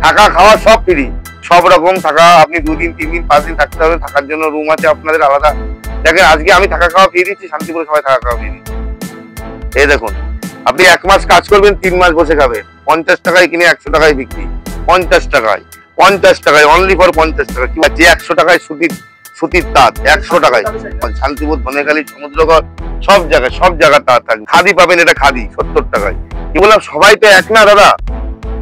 থাকা খাওয়া সব ফ্রি, সব রকম থাকা। আপনি 2 দিন 3 দিন 5 দিন থাকতে হবে, থাকার জন্য রুম আছে আপনাদের আলাদা। দেখেন আজকে আমি থাকা খাওয়া ফ্রি দিচ্ছি, শান্তিপুরে সবাই থাকা খাওয়া ফ্রি দিচ্ছি। এই দেখুন, আপনি 1 মাস কাজ করবেন, 3 মাস বসে খাবেন। 50 টাকায় কিনে 100 টাকায় বিক্রি। 50 টাকায় অনলি ফর 50 টাকা। কি আছে 100 টাকায় সুতির তাঁত 100 টাকায়। শান্তিপুর, ধনেখালি, সমুদ্রগড় সব জায়গায় তাঁত থাকবে। খাদি পাবেন, এটা খাদি 70 টাকায়। কি বললাম, সবাই তো এক না দাদা।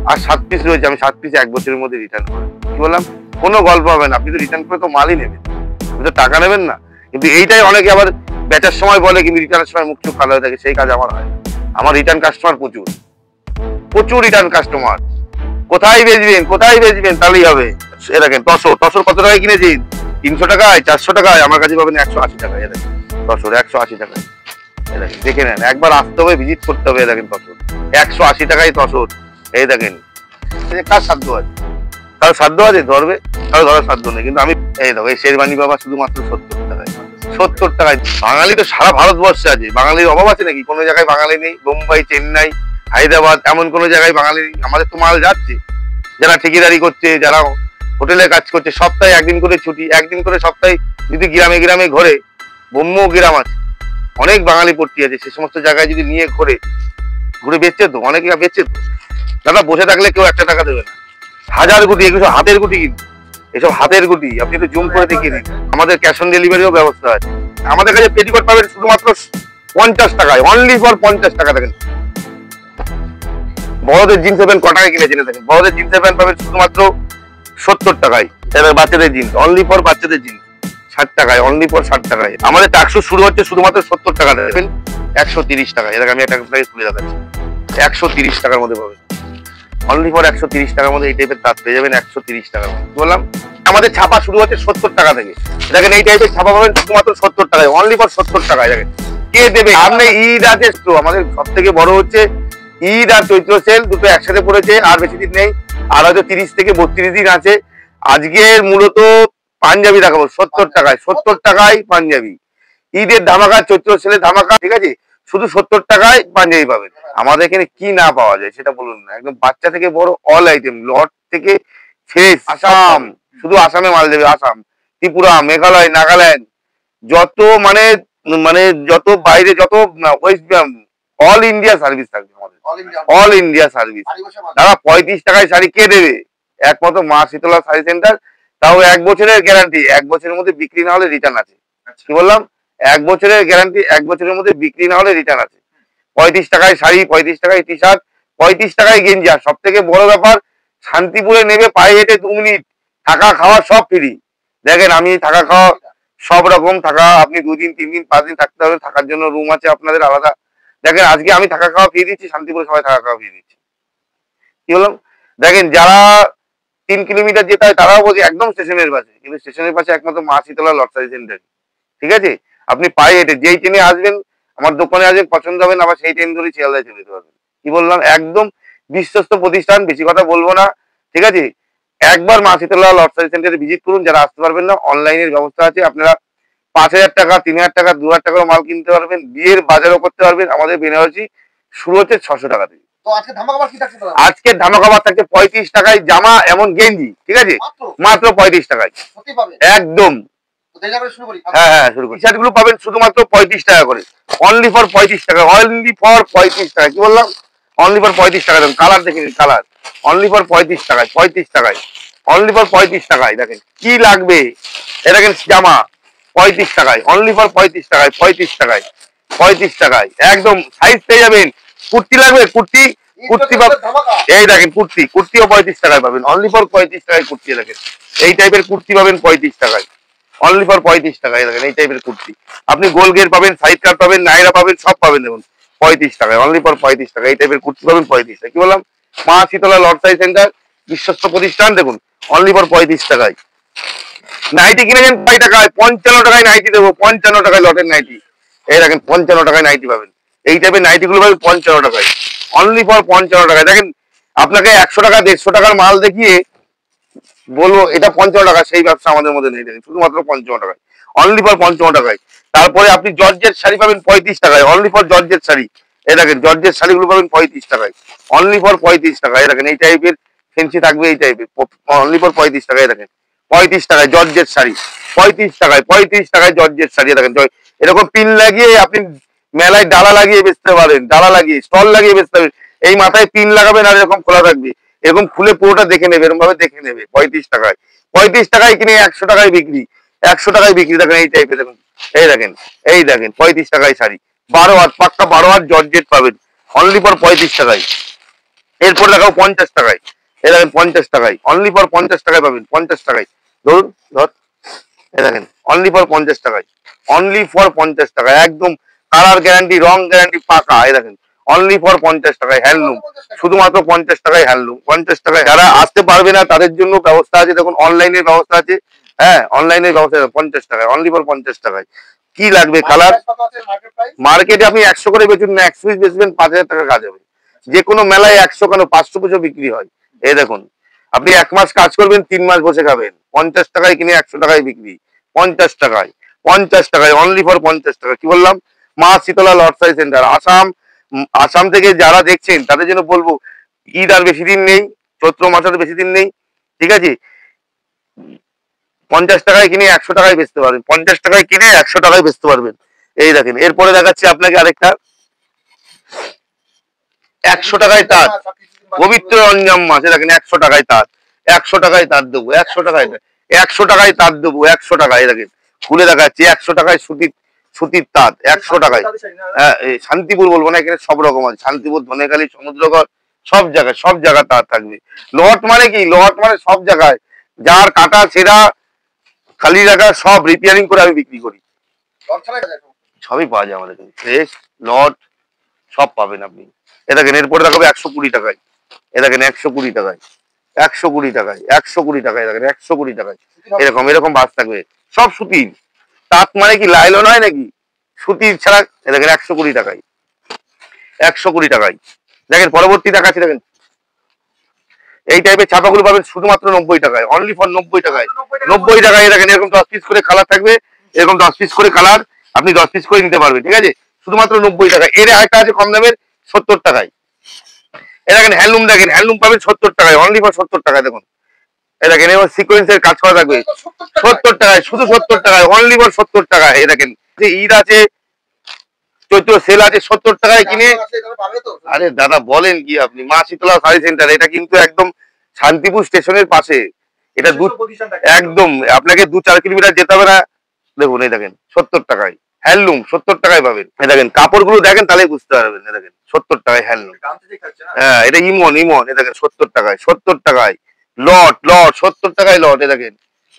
আর 7 পিস রয়েছে, আমি 7 পিস 1 বছরের মধ্যে রিটার্ন করি। কি বললাম, কোনো গল্প হবে না। আপনি তো রিটার্ন করে তো মালই নেবেন, আপনি তো টাকা নেবেন না। কিন্তু এইটাই অনেকে আবার বেচার সময় বলে, কিন্তু রিটার্নের সময় মুখ চুপ কালো হয়ে থাকে। সেই কাজ আমার হয়। আমার রিটার্ন কাস্টমার প্রচুর রিটার্ন কাস্টমার। কোথায় বেচবেন তাহলেই হবে। এ দেখেন তসর কত টাকায় কিনেছেন? 300 টাকায়, 400 টাকায়। আমার কাছে পাবেন 180 টাকায়। এ দেখেন তসর 180 টাকায়। এ দেখেন, দেখে নেন, একবার আসতে হবে, ভিজিট করতে হবে। এ দেখেন তসর 180 টাকায় তসর। এই দেখেন, কার সাধ্য আছে? কারো সাধ্য আছে ধরবে? কারো ধরার সাধ্য নেই। কিন্তু আমি এই দেখো, এই শেরবানি বাবা শুধুমাত্র 70 টাকায়। 70 টাকায়। বাঙালি তো সারা ভারতবর্ষে আছে, বাঙালির অভাব আছে নাকি? কোনো জায়গায় বাঙালি নেই? বোম্বাই, চেন্নাই, হায়দ্রাবাদ, এমন কোনো জায়গায় বাঙালি? আমাদের তো মাল যাচ্ছে। যারা ঠিকাদারি করছে, যারা হোটেলে কাজ করছে, সপ্তাহে 1 দিন করে ছুটি, 1 দিন করে সপ্তাহে যদি গ্রামে ঘোরে, ব্রহ্ম গ্রাম আছে, অনেক বাঙালি পড়তে আছে, সে সমস্ত জায়গায় যদি নিয়ে ঘুরে বেচছে তো, অনেকে বেচছে তো। দাদা বসে থাকলে কেউ 1 টাকা দেবে না। হাজার গুটি, এগুলো হাতের গুটি, কিন্তু এসব হাতের গুটি। আপনি একটু জুম করে দেখিয়ে দিন। আমাদের ক্যাশ অন ডেলিভারিও ব্যবস্থা আছে। আমাদের কাছে পেটিকোট পাবেন শুধুমাত্র 50 টাকায়, অনলি ফর 50 টাকা। দেখেন বড়দের জিন্স প্যান্ট কটাকায় কিনেছেন? দেখেন বড়দের জিন্স প্যান্ট পাবেন শুধুমাত্র 70 টাকায়। বাচ্চাদের জিন্স, অনলি ফর বাচ্চাদের জিন্স 60 টাকায়, অনলি ফর 60 টাকায়। আমাদের টাকশো শুরু হচ্ছে শুধুমাত্র 70 টাকা দেবেন। 130 টাকায়। এর আমি একটা খুলে দেখাচ্ছি। 130 টাকার মধ্যে পাবেন, অনলি ফর 130 টাকার মধ্যে এই টাইপের তাঁত পেয়ে যাবেন। 130 টাকার মধ্যে বললাম। আমাদের ছাপা শুরু হচ্ছে 70 টাকা থেকে। দেখেন এই টাইপের ছাপা পাবেন শুধুমাত্র 70 টাকায়, অনলি ফর 70 টাকায়। দেখেন কে দেবে? আপনি ঈদ আছে তো, আমাদের সব থেকে বড় হচ্ছে ঈদ আর চৈত্র সেল, দুটো একসাথে পড়েছে। আর বেশি দিন নেই, আর হয়তো 30 থেকে 32 দিন আছে। আজকের মূলত পাঞ্জাবি দেখাবো 70 টাকায়। 70 টাকায় পাঞ্জাবি। ঈদের ধামাকা, চৈত্র সেলের ধামাকা, ঠিক আছে? শুধু 70 টাকায় পাঞ্জাবি পাবেন। আমাদের এখানে কি না পাওয়া যায় সেটা বলুন না। একদম বাচ্চা থেকে বড় অল আইটেম, লট থেকে ফ্রেশ। আসাম, শুধু আসামে মাল দেবে। আসাম, ত্রিপুরা, মেঘালয়, নাগাল্যান্ড, যত মানে মানে যত বাইরে, যত West Bengal, all India service থাকবে আমাদের। All India service. দাদা 35 টাকায় শাড়ি কে দেবে? একমাত্র মা শীতলা শাড়ি সেন্টার। তাও 1 বছরের গ্যারান্টি। 1 বছরের মধ্যে বিক্রি না হলে রিটার্ন আছে। কি বললাম? 1 বছরের গ্যারান্টি, 1 বছরের মধ্যে বিক্রি না হলে রিটার্ন আছে। 35 টাকায় শাড়ি, 35 টাকায় টি শার্ট, 35 টাকায় গেঞ্জি। আর সব থেকে বড় ব্যাপার, শান্তিপুরে নেবে পায়ে হেঁটে 2 মিনিট, থাকা খাওয়া সব ফ্রি। দেখেন আমি থাকা খাওয়া সব রকম থাকা। আপনি 2 দিন 3 দিন 5 দিন থাকতে হবে, থাকার জন্য রুম আছে আপনাদের আলাদা। দেখেন আজকে আমি থাকা খাওয়া ফ্রি দিচ্ছি, শান্তিপুরে সবাই থাকা খাওয়া ফ্রি দিচ্ছি। কি বললাম? দেখেন যারা 3 কিলোমিটার যেতে হয় তারাও বলছে একদম স্টেশনের পাশে, কিন্তু স্টেশনের পাশে একমাত্র মা শীতলা লটারি সেন্টার। ঠিক আছে? আপনি পায়ে হেঁটে যেই ট্রেনে আসবেন, আমার দোকানে আসবেন, পছন্দ হবে না, আবার সেই ট্রেন ধরে শিয়ালদায় চলে যেতে পারবেন। কি বললাম? একদম বিশ্বস্ত প্রতিষ্ঠান, বেশি কথা বলবো না। ঠিক আছে? একবার মা শীতলা লটারি সেন্টারে ভিজিট করুন। যারা আসতে পারবেন না, অনলাইনের ব্যবস্থা আছে। আপনারা 5000 টাকা, 3000 টাকা, 2000 টাকার মাল কিনতে পারবেন। বিয়ের বাজারও করতে পারবেন। আমাদের বেনারসি শুরু হচ্ছে 600 টাকা থেকে। আজকে ধামাকা থাকছে 35 টাকায় জামা, এমন গেঞ্জি। ঠিক আছে? মাত্র 35 টাকায় একদম। হ্যাঁ হ্যাঁ, শুরু করি। শার্ট গুলো পাবেন শুধুমাত্র 35 টাকা করে, অনলি ফর 35 টাকা, অনলি ফর 35 টাকা। কি বললাম? অনলি ফর 35 টাকা। দেখুন কালার দেখে নিন, কালার অনলি ফর 35 টাকায়। 35 টাকায়, অনলি ফর 35 টাকায়। দেখেন কি লাগবে, এ দেখেন জামা 35 টাকায়, অনলি ফর 35 টাকায়। 35 টাকায়, 35 টাকায় একদম। সাইজ পেয়ে যাবেন। কুর্তি লাগবে, কুর্তি এই দেখেন কুর্তিও 35 টাকায় পাবেন, অনলি ফর 35 টাকায় কুর্তি। দেখেন এই টাইপের কুর্তি পাবেন 35 টাকায়, অনলি ফর 35 টাকায়। দেখেন এই টাইপের কুর্তি আপনি গোল গের পাবেন, সাইড কাট পাবেন, নাইরা পাবেন, সব পাবেন। দেখুন 35 টাকায়, অনলি ফর 35 টাকা। এই টাইপের কুর্তি পাবেন 35 টাকা। কি বললাম? মা শীতলা লটারি সেন্টার, বিশ্বস্ত প্রতিষ্ঠান। দেখুন অনলি ফর 35 টাকায়। নাইটি কিনেছেন 5 টাকায়, 55 টাকায় নাইটি দেবো। 55 টাকায় লটের নাইটি। এই দেখেন 55 টাকায় নাইটি পাবেন। এই টাইপের নাইটি গুলো পাবেন 55 টাকায়, অনলি ফর 55 টাকায়। দেখেন আপনাকে 100 টাকা 150 টাকার মাল দেখিয়ে বলবো এটা 55 টাকা, সেই ব্যবসা আমাদের মধ্যে নেই। দেখেন শুধুমাত্র 55 টাকায়, অনলি ফর 55 টাকায়। তারপরে আপনি জর্জের শাড়ি পাবেন 35 টাকায়, অনলি ফর জর্জের শাড়ি। এই দেখেন জর্জের শাড়িগুলো পাবেন 35 টাকায়, অনলি ফর 35 টাকায়। এই দেখেন এই টাইপের ফেন্সি থাকবে এই টাইপের, অনলি ফর 35 টাকায়। দেখেন 35 টাকায় জর্জেট শাড়ি, 35 টাকায় জর্জেট শাড়ি। দেখেন এরকম পিন লাগিয়ে আপনি মেলায় ডালা লাগিয়ে বেচতে পারেন, ডালা লাগিয়ে স্টল লাগিয়ে বেচতে পারেন। এই মাথায় পিন লাগাবেন আর এরকম খোলা থাকবে, এরকম খুলে পুরোটা দেখে নেবে, এরকম ভাবে দেখে নেবে। 35 টাকায়, 35 টাকায় কিনে 100 টাকায় বিক্রি, 100 টাকায় বিক্রি। দেখেন এই টাইপের, দেখুন এই দেখেন 35 টাকায় শাড়ি, 12 হাত পাক্কা 12 হাত জর্জেট পাবেন অনলি ফর 35 টাকায়। এরপর দেখাও 50 টাকায়, এই দেখেন 50 টাকায়, অনলি ফর 50 টাকায় পাবেন, 50 টাকায়। ধরুন ধর, এই দেখেন অনলি ফর 50 টাকায়, অনলি ফর 50 টাকায়, একদম কালার গ্যারান্টি, রং গ্যারান্টি পাকা। এই দেখেন অনলি ফর 50 টাকায় হ্যান্ডলুম, শুধুমাত্র 50 টাকায় হ্যান্ডলুম, 50 টাকায়। যারা আসতে পারবে না তাদের জন্য ব্যবস্থা আছে, দেখুন অনলাইনের ব্যবস্থা আছে। হ্যাঁ, অনলাইনের ব্যবস্থা 50 টাকায়, অনলি ফর 50 টাকায়। কি লাগবে কালার? মার্কেটে আপনি 100 করে বেচুন না, 100 পিস বেচবেন 5000 টাকা কাজ হবে। যে কোনো মেলায় 100 কেন 500 পিসও বিক্রি হয়। এই দেখুন আপনি 1 মাস কাজ করবেন, 3 মাস বসে খাবেন। 50 টাকায় কিনে 100 টাকায় বিক্রি, 50 টাকায়, 50 টাকায়, অনলি ফর 50 টাকা। কি বললাম? মা শীতলা লটসারি সেন্টার, আসাম। আসাম থেকে যারা দেখছেন তাদের জন্য বলবো, ঈদ আর বেশি দিন নেই, চৈত্র মাস আর বেশি দিন নেই, ঠিক আছে? 50 টাকায় কিনে 100 টাকায় বেচতে পারবেন, 50 টাকায় কিনে 100 টাকায় বেচতে পারবেন। এই দেখেন এরপরে দেখাচ্ছি আপনাকে আরেকটা, 100 টাকায় তাঁত, পবিত্র রঞ্জাম মাছ। দেখেন 100 টাকায় তাঁত, 100 টাকায় তাঁত দেবো, 100 টাকায়, 100 টাকায় তাঁত দেবো, 100 টাকায়। দেখেন খুলে দেখাচ্ছি, 100 টাকায় সুতির, সুতির তাঁত 100 টাকায়। হ্যাঁ, শান্তিপুর বলবো না, এখানে সব রকম আছে, শান্তিপুর, ধনেখালি, সমুদ্রগড়, সব জায়গায়, সব জায়গায় তাঁত থাকবে। লট মানে কি? লট মানে সব জায়গায়, যার কাটা ছেঁড়া খালি রাখা সব রিপেয়ারিং করে আমি বিক্রি করি, সবই পাওয়া যায় আমাদের কাছে, ফ্রেশ লট সব পাবেন আপনি। এ দেখেন এরপরে দেখাবো 120 টাকায়, এ দেখেন 120 টাকায়, 120 টাকায়, 120 টাকায়। দেখেন 120 টাকায় এরকম এরকম বাস থাকবে, সব সুতির। তাঁত মানে কি লাইলন হয় নাকি? সুতির ছাড়া। এ দেখেন 120 টাকায়, 120 টাকায়। দেখেন পরবর্তী দেখাচ্ছি, দেখেন এই টাইপের ছাপাগুলো পাবেন শুধুমাত্র 90 টাকায়, অনলি ফর 90 টাকায়, 90 টাকায়। দেখেন এরকম 10 পিস করে কালার থাকবে, এরকম 10 পিস করে কালার, আপনি 10 পিস করে নিতে পারবেন, ঠিক আছে? শুধুমাত্র 90 টাকায়। এর আরেকটা আছে কম দামের, 70 টাকায়। এ দেখেন হ্যান্ডলুম, দেখেন হ্যান্ডলুম পাবেন 70 টাকায়, অনলি ফর 70 টাকায়। দেখুন এই দেখেন এবার সিকোয়েন্সের কাজ করা থাকবে 70 টাকায়, শুধু 70 টাকায়, অনলি ফর 70 টাকায়। এই দেখেন যে ঈদ আছে, চৈত্র সেল আছে, 70 টাকায় কিনে। আরে দাদা বলেন কি আপনি? মা শীতলা শাড়ি সেন্টার, এটা কিন্তু একদম শান্তিপুর স্টেশনের পাশে। এটা একদম আপনাকে 2-4 কিলোমিটার যেতে হবে না। দেখুন এই দেখেন 70 টাকায় হ্যান্ডলুম, 70 টাকায় পাবেন। এই দেখেন কাপড়গুলো দেখেন তাহলে বুঝতে পারবেন। এই দেখেন 70 টাকায় হ্যান্ডলুম। হ্যাঁ, এটা ইমন, ইমন। এই দেখেন 70 টাকায়, 70 টাকায় লট, লট 70 টাকায় লট।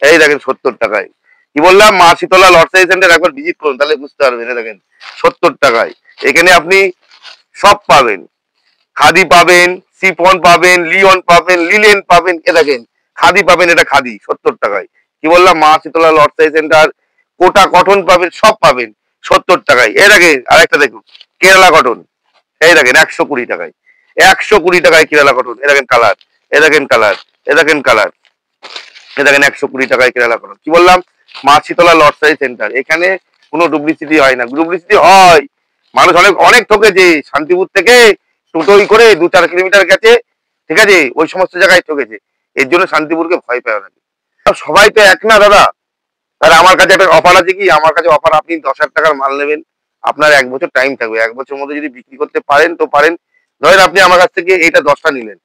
এই দেখেন 70 টাকায়। কি বললাম? মা শীতলা লটসারি সেন্টার একবার ভিজিট করুন, তাহলে বুঝতে পারবেন। এই দেখেন 70 টাকায় এখানে আপনি সব পাবেন, খাদি পাবেন, সিফন পাবেন, লিওন পাবেন, লিলেন পাবেন। এ দেখেন খাদি পাবেন, এটা খাদি 70 টাকায়। কি বললাম? মা শীতলা লটসারি সেন্টার। কোটা কটন পাবেন, সব পাবেন 70 টাকায়। এ দেখেন আরেকটা দেখুন, কেরালা কটন। এই দেখেন 120 টাকায়, 120 টাকায় কেরালা কটন। এ দেখেন কালার, এ দেখেন কালার, এ দেখেন কালার। এ দেখেন 120 টাকায় কেরালা কটন। কি বললাম? মা শীতলা লটসারি সেন্টার। এখানে কোনো ডুপ্লিসিটি হয় না, ডুপ্লিসিটি হয় মানুষ অনেক অনেক ঠকেছে। শান্তিপুর থেকে টোটোই করে 2-4 কিলোমিটার গেছে, ঠিক আছে, ওই সমস্ত জায়গায় ঠকেছে। এর জন্য শান্তিপুরকে ভয় পায় না। সবাই তো এক না দাদা। তাহলে আমার কাছে একটা অফার আছে, কি আমার কাছে অফার, আপনি 10,000 টাকার মাল নেবেন, আপনার 1 বছর টাইম থাকবে, 1 বছরের মধ্যে যদি বিক্রি করতে পারেন তো পারেন। ধরেন আপনি আমার কাছ থেকে এইটা 10টা নিলেন,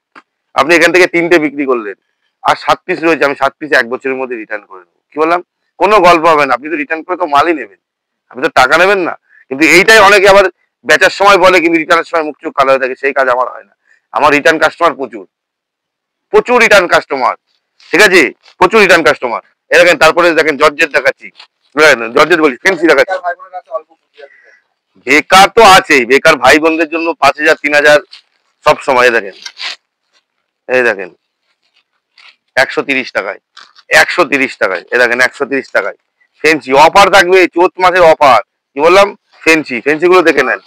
আপনি এখান থেকে 3টে বিক্রি করলেন, আর 7 পিস রয়েছে, আমি 7 পিস 1 বছরের মধ্যে রিটার্ন করে দেবো। কি বললাম? কোনো গল্প হবে না, আপনি তো রিটার্ন করে তো মালই নেবেন, আপনি তো টাকা নেবেন না। কিন্তু এইটাই অনেকে আবার বেচার সময় বলে, কিন্তু রিটার্নের সময় মুখ চোখ কালো হয়ে থাকে, সেই কাজ আমার হয় না। আমার রিটার্ন কাস্টমার প্রচুর, প্রচুর রিটার্ন কাস্টমার, ঠিক আছে, প্রচুর রিটার্ন কাস্টমার। এ দেখেন তারপরে দেখেন জর্জেট দেখাচ্ছি, জর্জেট বলি ফেন্সি দেখাচ্ছি। বেকার তো আছেই, বেকার ভাই বোনদের জন্য 5,000 3,000 সব সময়। দেখেন এই দেখেন 130 টাকায়, 130 টাকায়। এ দেখেন 130 টাকায় ফেন্সি অফার থাকবে, চৈত মাসের অফার। কি বললাম? ফেন্সি, ফেন্সি গুলো দেখে নেন।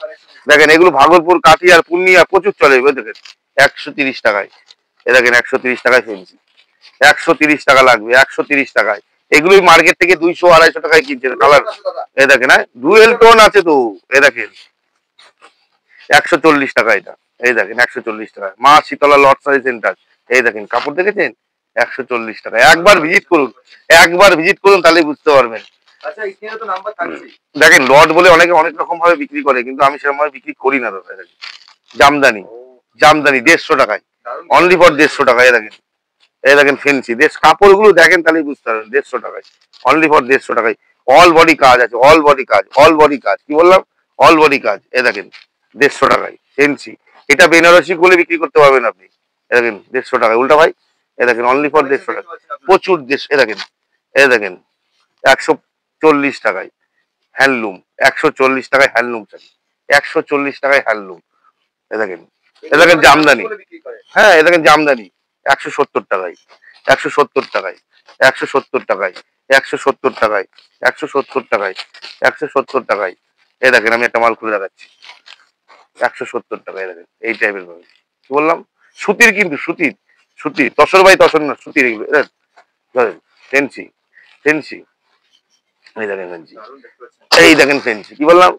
দেখেন এগুলো ভাগলপুর, কাঠিয়ার, পূর্ণিয়া প্রচুর চলে। দেখেন 130 টাকায়। এ দেখেন 130 টাকায় ফেন্সি, 130 টাকা লাগবে, 130 টাকায়। এগুলোই মার্কেট থেকে 200-250 টাকায় কিনছেন কালার। এ দেখেন হ্যাঁ, ডুয়েল টোন আছে তো। এ দেখেন 140 টাকা এটা। এই দেখেন 140 টাকা, মা শীতলা লটসারি সেন্টার। এই দেখেন কাপড় দেখেছেন 140 টাকা। একবার ভিজিট করুন, একবার ভিজিট করুন, তাহলে বুঝতে পারবেন। দেখেন লট বলে অনেকে অনেক রকম ভাবে বিক্রি করে, কিন্তু আমি সেরকম ভাবে বিক্রি করি না দাদা। জামদানি, জামদানি 150 টাকায়, অনলি ফর 150 টাকায়। দেখেন এই দেখেন ফেন্সি দেশ কাপড়গুলো দেখেন, তাহলেই বুঝতে পারবেন। 150 টাকায়, অনলি ফর 150 টাকায়। অল বডি কাজ আছে, অল বডি কাজ, অল বডি কাজ, কি বললাম, অল বডি কাজ। এ দেখেন 150 টাকায় ফেন্সি। এটা বেনারসি বলে বিক্রি করতে পারবেন আপনি। এ দেখেন 150 টাকায়, উল্টা ভাই। এ দেখেন অনলি ফর 150 টাকা, প্রচুর দেশ। এ দেখেন, এ দেখেন 140 টাকায় হ্যান্ডলুম, 140 টাকায় হ্যান্ডলুম শাড়ি, 140 টাকায় হ্যান্ডলুম। এ দেখেন, এ দেখেন জামদানি, হ্যাঁ এ দেখেন জামদানি 170 টাকায়, 170 টাকায়, 170 টাকায়, 170 টাকায়, 170 টাকায়, 170 টাকায়। এই দেখেন আমি একটা মাল খুলে দেখাচ্ছি, 170 টাকায়। দেখেন এই টাইপের ভাবে, কি বললাম, সুতির, কিন্তু সুতির, সুতির তসর বাই তসর না, সুতির এগুলো। ধরেন ফেন্সি, ফেন্সি, এই দেখেন ফেন্সি, এই দেখেন ফেন্সি, কি বললাম,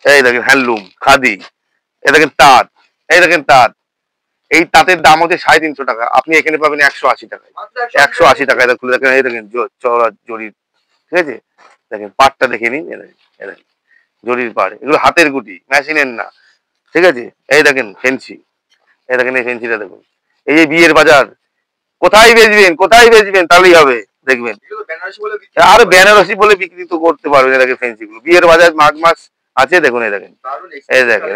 এই দেখেন হ্যান্ডলুম, খাদি। এই দেখেন তাঁত, এই দেখেন তাঁত। এই তাঁতের দাম হচ্ছে 350 টাকা, আপনি এখানে পাবেন 180 টাকায়, 180 টাকায়। খুলে দেখেন, এই দেখেন চওড়া জরির, ঠিক আছে। দেখেন পাটটা দেখে নিন, এই দেখেন, এই দেখেন জরির পাড়, এগুলো হাতের গুটি, মেশিনের না, ঠিক আছে। এই দেখেন ফেন্সি, এই দেখেন এই ফেন্সিটা দেখুন। এই যে বিয়ের বাজার, কোথায় বেচবেন, কোথায় বেচবেন, তাহলেই হবে দেখবেন। আর বেনারসি বলে বিক্রি তো করতে পারবেন। এই দেখেন ফেন্সি গুলো, বিয়ের বাজার মাঘ মাস আছে, দেখুন এই দেখেন, এই দেখেন,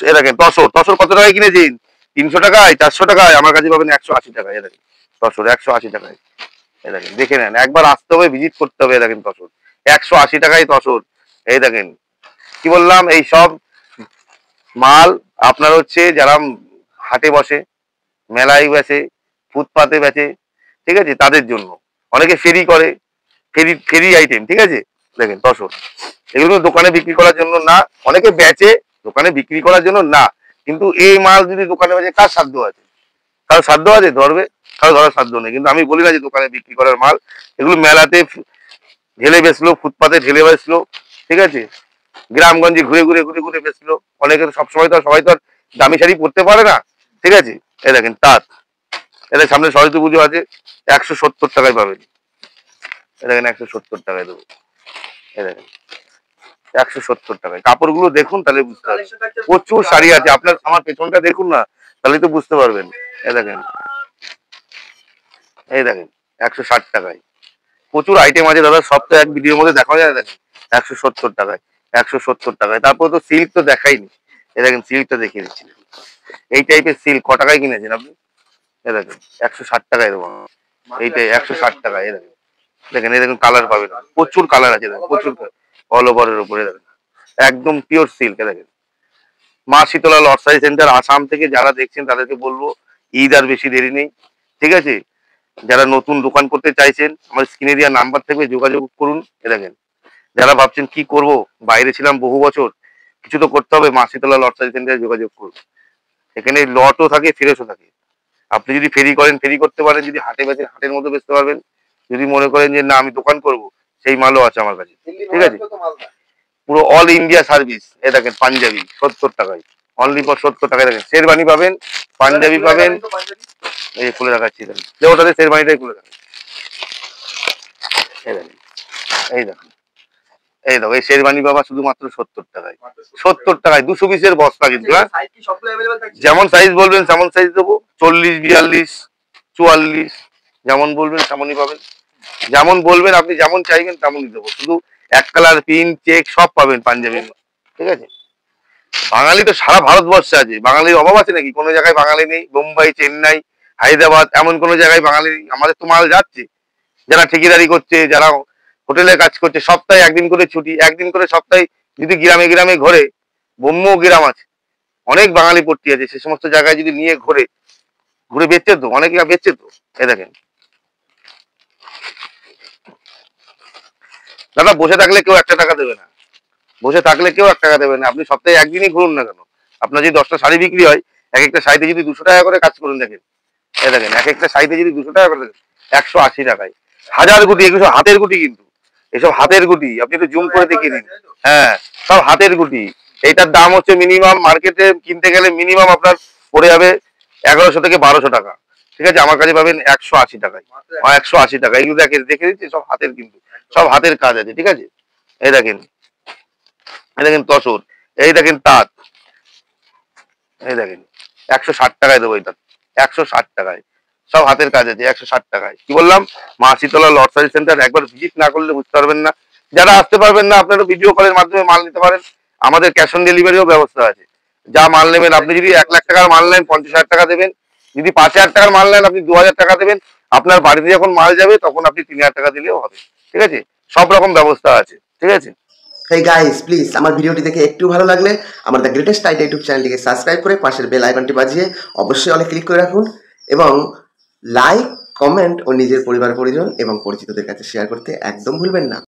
এই দেখেন তসর, তসর কত টাকায় কিনেছেন, 300 টাকায়, 400 টাকায়, আমার কাছে পাবেন 180 টাকায়। এই দেখেন তসর 180 টাকায়। এই দেখেন দেখে নেন, একবার আসতে হবে, ভিজিট করতে হবে। দেখেন তসর 180 টাকায় তসর। এই দেখেন, কি বললাম, এই সব মাল আপনার হচ্ছে যারা হাটে বসে, মেলায় বেচে, ফুটপাতে বেচে, ঠিক আছে, তাদের জন্য। অনেকে ফেরি করে, ফেরি, ফেরি আইটেম, ঠিক আছে। দেখেন তসর, এগুলো দোকানে বিক্রি করার জন্য না, অনেকে বেচে দোকানে বিক্রি করার জন্য না, কিন্তু এই মাল যদি দোকানে বেচে, কার সাধ্য আছে, কারো সাধ্য আছে ধরবে, কারো ধরার সাধ্য নেই। কিন্তু আমি বলি না যে দোকানে বিক্রি করার মাল, এগুলো মেলাতে ঢেলে বেচলো, ফুটপাতে ঢেলে বেচলো, ঠিক আছে, গ্রামগঞ্জে ঘুরে ঘুরে ঘুরে ঘুরে বেচলো। অনেকে সবসময় তো, সবাই তো আর দামি শাড়ি পরতে পারে না, ঠিক আছে। এই দেখেন তাঁত, এদের সামনে সরস্বতী পুজো আছে, 170 টাকায় পাবেন। এ দেখেন 170 টাকায় দেবো। এই দেখেন 170 টাকায়, কাপড়গুলো দেখুন, তাহলে বুঝতে পারবেন। প্রচুর শাড়ি আছে, আপনার আমার পেছনটা দেখুন না, তাহলে তো বুঝতে পারবেন। এই দেখেন, এই দেখেন 160 টাকায়, প্রচুর আইটেম আছে দাদা, সব তো এক ভিডিওর মধ্যে দেখা যায়। দেখেন 170 টাকায়, 170 টাকায়। তারপর তো সিল্ক তো দেখাইনি, এ দেখেন সিল্কটা দেখিয়ে দিচ্ছি। এই টাইপের সিল্ক ক টাকায় কিনেছেন আপনি, এ দেখেন 160 টাকায় দেবো। এইটাই 160 টাকায়। এ দেখেন, দেখেন এই দেখুন কালার পাবেন, প্রচুর কালার আছে, দেখেন প্রচুর, অল ওভারের উপরে। দেখেন একদম পিওর সিল্ক। দেখেন মা শীতলা লটসারি সেন্টার, আসাম থেকে যারা দেখছেন তাদেরকে বলবো, ঈদ আর বেশি দেরি নেই, ঠিক আছে। যারা নতুন দোকান করতে চাইছেন, আমার স্ক্রিনে দেওয়া নাম্বার থেকে যোগাযোগ করুন। এ দেখেন, যারা ভাবছেন কি করব, বাইরে ছিলাম বহু বছর, কিছু তো করতে হবে, মা শীতলা লটসারি সেন্টারে যোগাযোগ করুন। এখানে লটও থাকে, ফ্রেশও থাকে। আপনি যদি ফেরি করেন, ফেরি করতে পারেন, যদি হাটে বেচেন, হাটের মধ্যে বেচতে পারবেন। যদি মনে করেন যে না আমি দোকান করব, সেই মালও আছে আমার কাছে, ঠিক আছে। পুরো অল ইন্ডিয়া সার্ভিস। এ দেখেন পাঞ্জাবি 70 টাকায়, অনলি ফর 70 টাকায়। দেখেন শেরবানি পাবেন, পাঞ্জাবি পাবেন। এই যে খুলে দেখাচ্ছি, দেখেন ওটাতে শেরবানিটাই খুলে দেখেন। এই দেখেন, এই দেখেন, এই দেখো এই শেরবানি বাবা শুধুমাত্র 70 টাকায়, 70 টাকায় 200 পিসের বস্তা, কিন্তু হ্যাঁ, যেমন সাইজ বলবেন তেমন সাইজ দেবো, 40, 42, 44, যেমন বলবেন তেমনই পাবেন। যেমন বলবেন, আপনি যেমন চাইবেন তেমনই দেবো। শুধু এক কালার, প্রিন্ট, চেক সব পাবেন পাঞ্জাবির, ঠিক আছে। বাঙালি তো সারা ভারতবর্ষে আছে, বাঙালির অভাব আছে নাকি, কোনো জায়গায় বাঙালি নেই? বোম্বাই, চেন্নাই, হায়দ্রাবাদ, এমন কোনো জায়গায় বাঙালি নেই? আমাদের তো মাল যাচ্ছে। যারা ঠিকাদারি করছে, যারা হোটেলে কাজ করছে, সপ্তাহে একদিন করে ছুটি, একদিন করে সপ্তাহে যদি গ্রামে গ্রামে ঘোরে, ব্রহ্ম গ্রাম আছে, অনেক বাঙালি পট্টি আছে, সে সমস্ত জায়গায় যদি নিয়ে ঘুরে ঘুরে বেচছে তো, অনেকে বেচছে তো। এ দেখেন দাদা, বসে থাকলে কেউ 1 টাকা দেবে না, বসে থাকলে কেউ 1 টাকা দেবে না। আপনি সপ্তাহে একদিনই ঘুরুন না কেন, আপনার যদি 10টা শাড়ি বিক্রি হয়, এক একটা শাড়িতে যদি 200 টাকা করে কাজ করুন, দেখেন এই দেখেন এক একটা শাড়িতে যদি 200 টাকা করে, 180 টাকায়, হাজার গুটি। এগুলো সব হাতের গুটি, কিন্তু এসব হাতের গুটি, আপনি একটু জুম করে দেখিয়ে দিন। হ্যাঁ, সব হাতের গুটি। এইটার দাম হচ্ছে মিনিমাম, মার্কেটে কিনতে গেলে মিনিমাম আপনার পড়ে যাবে 1100 থেকে 1200 টাকা, ঠিক আছে, আমার কাছে পাবেন 180 টাকায়। 180 টাকা, এগুলো দেখে দেখে দিচ্ছি, সব হাতের, কিন্তু সব হাতের কাজ আছে, ঠিক আছে। এই দেখেন, এই দেখেন তসর, এই দেখেন তাঁত, এই দেখেন 160 টাকায় দেবো এটা, 160 টাকায়, সব হাতের কাজ আছে, 160 টাকায়। কি বললাম, মা শীতলা লটারি সেন্টার একবার ভিজিট না করলে বুঝতে পারবেন না। যারা আসতে পারবেন না, আপনারা ভিডিও কলের মাধ্যমে মাল নিতে পারেন, আমাদের ক্যাশ অন ডেলিভারিও ব্যবস্থা আছে। যা মাল নেবেন, আপনি যদি 1 লাখ টাকার মাল নেন 50,000 টাকা দেবেন, যদি 5,000 টাকার মাল নেন আপনি 2,000 টাকা দেবেন, আপনার বাড়িতে যখন মাল যাবে তখন আপনি 3,000 টাকা দিলেও হবে, ঠিক আছে, সব রকম ব্যবস্থা আছে, ঠিক আছে। হেই গাইস, প্লিজ আমার ভিডিওটি দেখে একটু ভালো লাগলে আমার দ্য গ্রেটেস্ট আইডিয়া ইউটিউব চ্যানেলটিকে সাবস্ক্রাইব করে পাশের বেল আইকনটি বাজিয়ে অবশ্যই অলে ক্লিক করে রাখুন, এবং লাইক, কমেন্ট ও নিজের পরিবার পরিজন এবং পরিচিতদের কাছে শেয়ার করতে একদম ভুলবেন না।